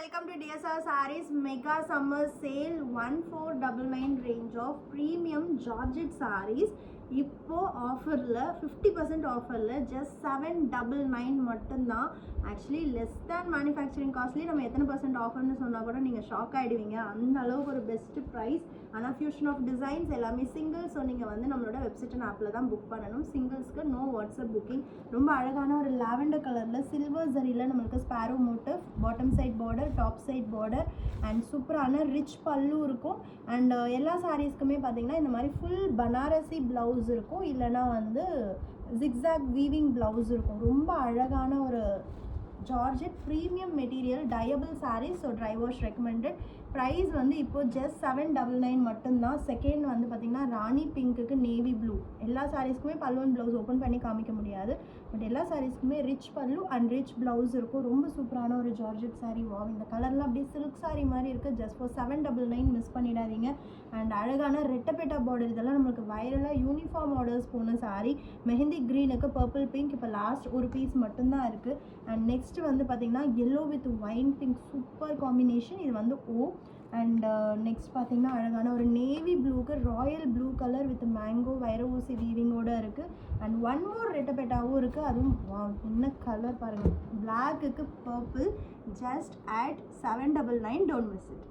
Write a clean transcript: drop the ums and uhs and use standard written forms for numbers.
welcome to DSR Sarees Mega Summer Sale 1499 range of premium Georgette sarees. இப்போ ஆஃபரில் 50% ஆஃபரில் just 799 மட்டும்தான். Actually less than manufacturing காஸ்ட்லேயே நம்ம எத்தனை பர்சன்ட் ஆஃபர்னு சொன்னால் கூட நீங்கள் ஷாக் ஆகிடுவீங்க. அந்த அளவுக்கு ஒரு பெஸ்ட்டு ப்ரைஸ். ஆனால் ஃபியூஷன் ஆஃப் டிசைன்ஸ் எல்லாமே சிங்கிள். ஸோ நீங்கள் வந்து நம்மளோட வெப்சைட் அண்ட் ஆப்பில் தான் புக் பண்ணணும். சிங்கிள்ஸ்க்கு நோ வாட்ஸ்அப் புக்கிங். ரொம்ப அழகான ஒரு லாவெண்டர் கலரில் சில்வர் ஜரியில் நம்மளுக்கு sparrow motif, bottom side border, top side border and சூப்பரான ரிச் பல்லு இருக்கும். அண்ட் எல்லா சாரீஸ்க்குமே பார்த்தீங்கன்னா இந்த மாதிரி ஃபுல் பனாரசி ப்ளவுஸ் இருக்கும், இல்லைனா வந்து ஜிக்ஸாக் வீவிங் ப்ளவுஸ் இருக்கும். ரொம்ப அழகான ஒரு georgette premium material dyeable saris. So dry wash recommended. Price வந்து இப்போது ஜஸ்ட் 799 மட்டும்தான். செகண்ட் வந்து பார்த்திங்கன்னா ராணி பிங்க்குக்கு நேவி ப்ளூ. எல்லா சாரீஸ்க்குமே பல்லு அண்ட் ப்ளவுஸ் ஓப்பன் பண்ணி காமிக்க முடியாது, பட் எல்லா சாரீஸ்க்குமே ரிச் பல்லு அண்ட் ரிச் ப்ளவுஸ் இருக்கும். ரொம்ப சூப்பரான ஒரு ஜார்ஜெட் சாரீ. வா, இந்த கலர்லாம் அப்படியே சில்க் சாரீ மாதிரி இருக்குது. ஜஸ்ட் ஃபார் 799 மிஸ் பண்ணிடாதீங்க. அண்ட் அழகான ரெட்டப்பேட்டா பார்டர், இதெல்லாம் நம்மளுக்கு வைரலாக யூனிஃபார்ம் ஆர்டர்ஸ் போன சாரீ. மெஹந்தி க்ரீனுக்கு பர்பிள் பிங்க் இப்போ லாஸ்ட் ஒரு பீஸ் மட்டும்தான் இருக்குது. அண்ட் நெக்ஸ்ட் வந்து பார்த்திங்கன்னா yellow with wine pink super combination. இது வந்து ஓ. அண்ட் நெக்ஸ்ட் பார்த்திங்கன்னா அழகான ஒரு நேவி ப்ளூக்கு royal blue colour with mango வைர ஊசி வீவிங்கோடு இருக்குது. அண்ட் ஒன் மோர் ரெட்டப்பேட்டாவும் இருக்குது. அதுவும் என்ன கலர் பாருங்கள், பிளாக்குக்கு purple. Just at 799. Don't miss it.